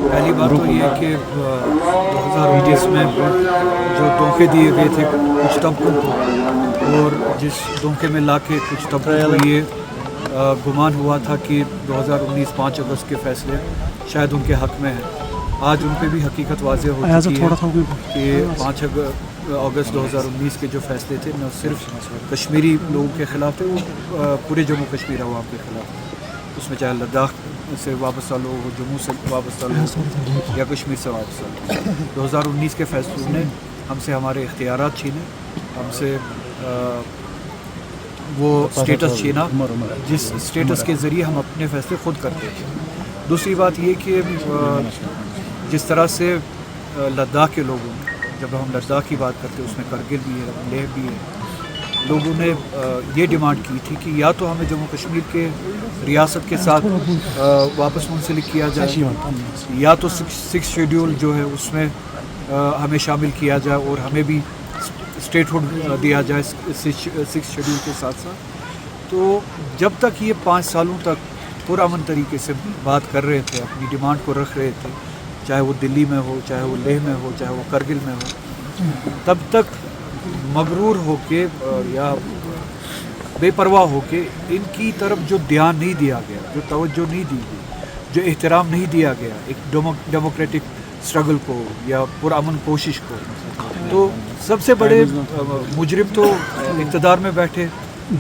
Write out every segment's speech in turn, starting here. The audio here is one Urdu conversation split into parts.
پہلی بات تو یہ کہ 2019 میں جو دھوکے دیے گئے تھے کچھ طبقوں کو، اور جس دھوکے میں لا کے کچھ طبقوں کو یہ گمان ہوا تھا کہ 2019 5 اگست کے فیصلے شاید ان کے حق میں ہیں، آج ان پہ بھی حقیقت واضح ہو چکی ہے کہ 5 اگست 2019 کے جو فیصلے تھے نہ صرف کشمیری لوگوں کے خلاف تھے، وہ پورے جموں کشمیر عوام کے خلاف تھے، اس میں چاہے لداخ سے وابستہ لوگ ہو، جموں سے وابستہ لوگ یا کشمیر سے وابستہ لوگ۔ 2019 کے فیصلوں نے ہم سے ہمارے اختیارات چھینے، ہم سے وہ اسٹیٹس چھینا جس اسٹیٹس کے ذریعے ہم اپنے فیصلے خود کرتے تھے۔ دوسری بات یہ کہ جس طرح سے لداخ کے لوگوں نے، جب ہم لداخ کی بات کرتے ہیں اس میں کرگل بھی ہے، لیہ بھی ہے، لوگوں نے یہ ڈیمانڈ کی تھی کہ یا تو ہمیں جموں کشمیر کے ریاست کے ساتھ واپس منسلک کیا جائے، یا تو 6 شیڈول جو ہے اس میں ہمیں شامل کیا جائے اور ہمیں بھی اسٹیٹ ہوڈ دیا جائے 6 شیڈول کے ساتھ ساتھ۔ تو جب تک یہ 5 سالوں تک پرامن طریقے سے بات کر رہے تھے، اپنی ڈیمانڈ کو رکھ رہے تھے، چاہے وہ دلی میں ہو، چاہے وہ لیہ میں ہو، چاہے وہ کرگل میں ہو، تب تک مغرور ہو کے یا بے پرواہ ہو کے ان کی طرف جو دھیان نہیں دیا گیا، جو توجہ نہیں دی گئی، جو احترام نہیں دیا گیا ایک ڈیموکریٹک اسٹرگل کو یا پرامن کوشش کو، تو سب سے بڑے مجرم تو اقتدار میں بیٹھے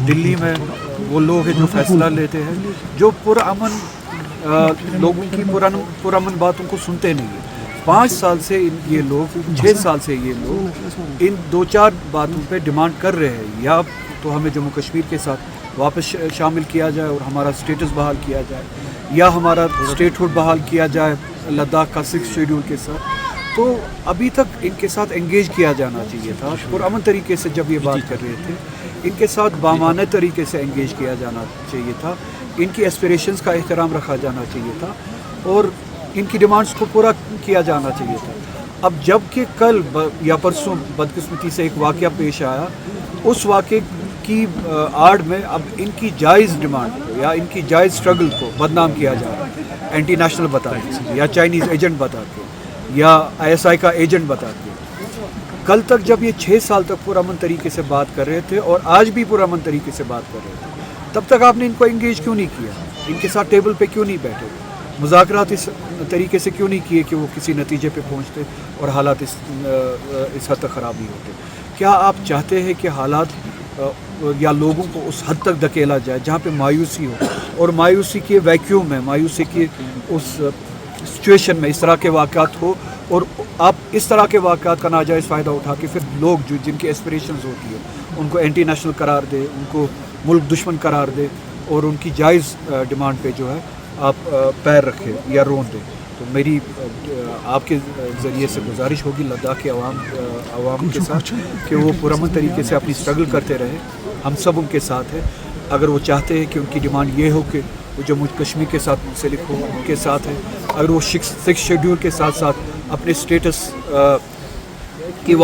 دلی میں وہ لوگ ہیں جو فیصلہ لیتے ہیں، جو پرامن لوگوں کی پرامن باتوں کو سنتے نہیں ہیں۔ 5 سال سے یہ لوگ، 6 سال سے یہ لوگ ان 2-4 باتوں پہ ڈیمانڈ کر رہے ہیں، یا تو ہمیں جموں کشمیر کے ساتھ واپس شامل کیا جائے اور ہمارا اسٹیٹس بحال کیا جائے، یا ہمارا اسٹیٹ ہوڈ بحال کیا جائے لداخ کا 6 شیڈول کے ساتھ۔ تو ابھی تک ان کے ساتھ انگیج کیا جانا چاہیے تھا، پرامن طریقے سے جب یہ بات کر رہے تھے ان کے ساتھ بامانہ طریقے سے انگیج کیا جانا چاہیے تھا، ان کی ایسپریشنز کا احترام رکھا جانا چاہیے تھا اور ان کی ڈیمانڈز کو پورا کیا جانا چاہیے تھا۔ اب جب کہ کل یا پرسوں بدقسمتی سے ایک واقعہ پیش آیا، اس واقعے کی آڑ میں اب ان کی جائز ڈیمانڈ کو یا ان کی جائز اسٹرگل کو بدنام کیا جا رہا ہے، اینٹی نیشنل بتا کے یا چائنیز ایجنٹ بتا کے یا ISI کا ایجنٹ بتا کے۔ کل تک جب یہ 6 سال تک پرامن طریقے سے بات کر رہے تھے اور آج بھی پرامن طریقے سے بات کر رہے تھے، تب تک آپ نے ان کو انگیج کیوں نہیں کیا؟ ان کے ساتھ ٹیبل پہ کیوں نہیں بیٹھے؟ مذاکرات اس طریقے سے کیوں نہیں کیے کہ وہ کسی نتیجے پہ پہنچتے اور حالات اس حد تک خراب نہیں ہوتے؟ کیا آپ چاہتے ہیں کہ حالات یا لوگوں کو اس حد تک دھکیلا جائے جہاں پہ مایوسی ہو، اور مایوسی کے ویکیوم میں، مایوسی کی اس سچویشن میں اس طرح کے واقعات ہو، اور آپ اس طرح کے واقعات کا ناجائز فائدہ اٹھا کے پھر لوگ جن کی ایسپریشنز ہوتی ہے ان کو اینٹی نیشنل قرار دے، ان کو ملک دشمن قرار دے، اور ان کی جائز ڈیمانڈ پہ جو ہے آپ پیر رکھے یا رون دیں؟ تو میری آپ کے ذریعے سے گزارش ہوگی لداخ کے عوام کے ساتھ کہ وہ پرامن طریقے سے اپنی اسٹرگل کرتے رہے، ہم سب ان کے ساتھ ہیں۔ اگر وہ چاہتے ہیں کہ ان کی ڈیمانڈ یہ ہو کہ وہ جموں کشمیر کے ساتھ منسلک ہو، ان کے ساتھ ہے۔ اگر وہ 6 شیڈول کے ساتھ ساتھ اپنے اسٹیٹس کی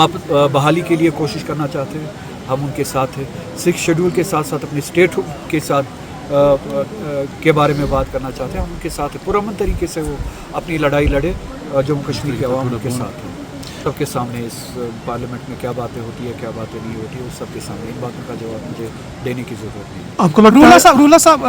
بحالی کے لیے کوشش کرنا چاہتے ہیں، ہم ان کے ساتھ ہیں۔ 6 شیڈول کے ساتھ ساتھ اپنے اسٹیٹ کے ساتھ کے بارے میں بات کرنا چاہتے ہیں، ہم ان کے ساتھ ہیں۔ پرامن طریقے سے وہ اپنی لڑائی لڑے، جموں کشمیر کے عوام ان کے ساتھ ہیں۔ سب کے سامنے اس پارلیمنٹ میں کیا باتیں ہوتی ہے، کیا باتیں نہیں ہوتی ہے، اس سب کے سامنے ان باتوں کا جواب مجھے دینے کی ضرورت نہیں ہے۔ آپ کو رولہ صاحب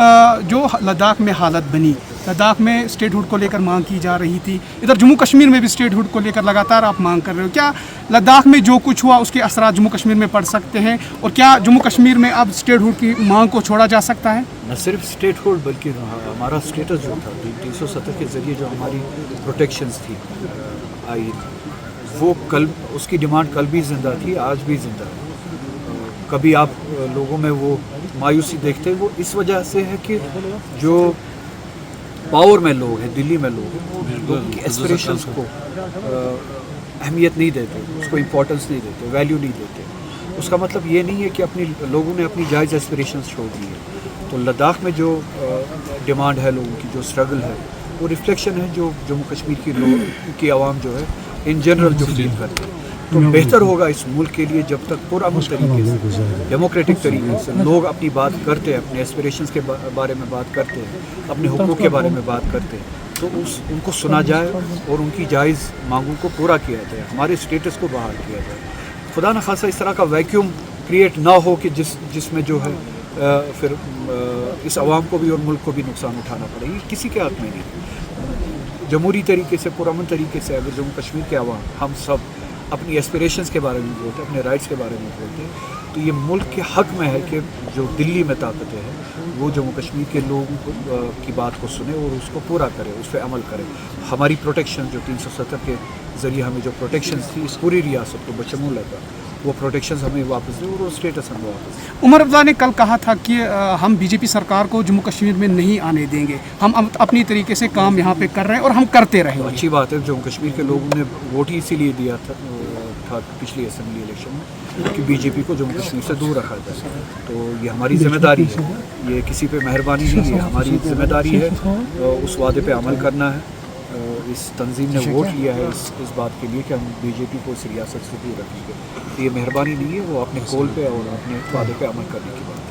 جو لداخ میں حالت بنی، لداخ میں اسٹیٹ ہوڈ کو لے کر مانگ کی جا رہی تھی، ادھر جموں کشمیر میں بھی اسٹیٹ ہوڈ کو لے کر لگاتار آپ مانگ کر رہے ہو، کیا لداخ میں جو کچھ ہوا اس کے اثرات جموں کشمیر میں پڑ سکتے ہیں، اور کیا جموں کشمیر میں اب اسٹیٹ ہوڈ کی مانگ کو چھوڑا جا سکتا ہے؟ نہ صرف اسٹیٹ ہوڈ بلکہ ہمارا اسٹیٹس جو تھا 370 کے ذریعے جو ہماری پروٹیکشنز تھی آئی، وہ کل اس کی ڈیمانڈ کل بھی زندہ تھی، آج بھی زندہ ہے۔ کبھی آپ لوگوں میں وہ مایوسی دیکھتے، وہ اس وجہ سے ہے کہ جو پاور میں لوگ ہیں، دلی میں لوگ ہیں، لوگوں کی ایسپریشنز کو اہمیت نہیں دیتے، اس کو امپورٹنس نہیں دیتے، ویلیو نہیں دیتے۔ اس کا مطلب یہ نہیں ہے کہ لوگوں نے اپنی جائز ایسپریشنز چھوڑ دی ہے۔ تو لداخ میں جو ڈیمانڈ ہے لوگوں کی، جو اسٹرگل ہے، وہ ریفلیکشن ہے جو جموں کشمیر کی عوام جو ہے ان جنرل جو فیل کرتے ہیں۔ تو بہتر ہوگا اس ملک کے لیے جب تک پرامن طریقے سے، ڈیموکریٹک طریقے سے لوگ اپنی بات کرتے ہیں، اپنے ایسپریشنز کے بارے میں بات کرتے ہیں، اپنے حقوق کے بارے میں بات کرتے ہیں، تو ان کو سنا جائے اور ان کی جائز مانگوں کو پورا کیا جائے، ہمارے اسٹیٹس کو بحال کیا جائے. خدا نخواستہ اس طرح کا ویکیوم کریٹ نہ ہو کہ جس میں جو ہے پھر اس عوام کو بھی اور ملک کو بھی نقصان اٹھانا پڑے. یہ کسی کے ہاتھ میں نہیں. جمہوری طریقے سے پرامن طریقے سے اگر جموں کشمیر کے عوام ہم سب اپنی ایسپریشنز کے بارے میں بولتے ہیں، اپنے رائٹس کے بارے میں بولتے ہیں، تو یہ ملک کے حق میں ہے کہ جو دلی میں طاقتیں ہیں وہ جموں کشمیر کے لوگوں کی بات کو سنے اور اس کو پورا کرے، اس پہ عمل کرے. ہماری پروٹیکشن جو 370 کے ذریعے ہمیں جو پروٹیکشنز تھی اس پوری ریاست کو بشمول ہے، وہ پروٹیکشنز ہمیں واپس دیں اور وہ اسٹیٹس ہمیں واپس دیں. عمر عبداللہ نے کل کہا تھا کہ ہم بی جے پی سرکار کو جموں کشمیر میں نہیں آنے دیں گے، ہم اپنی طریقے سے کام یہاں پہ کر رہے ہیں اور ہم کرتے رہیں گے. اچھی بات ہے. جموں کشمیر کے لوگوں نے ووٹ ہی اسی لیے دیا تھا پچھلی اسمبلی الیکشن میں کہ بی جے پی کو جموں کشمیر سے دور رکھا جائے. تو یہ ہماری ذمہ داری ہے، یہ کسی پہ مہربانی نہیں ہے، ہماری ذمہ داری ہے اس وعدے پہ عمل کرنا ہے. اس تنظیم نے ووٹ لیا ہے اس بات کے لیے کہ ہم بی جے پی کو اس ریاست سے دور رکھیں گے. یہ مہربانی نہیں ہے، وہ اپنے کول پہ اور اپنے وعدے پہ عمل کرنے کی بات ہے.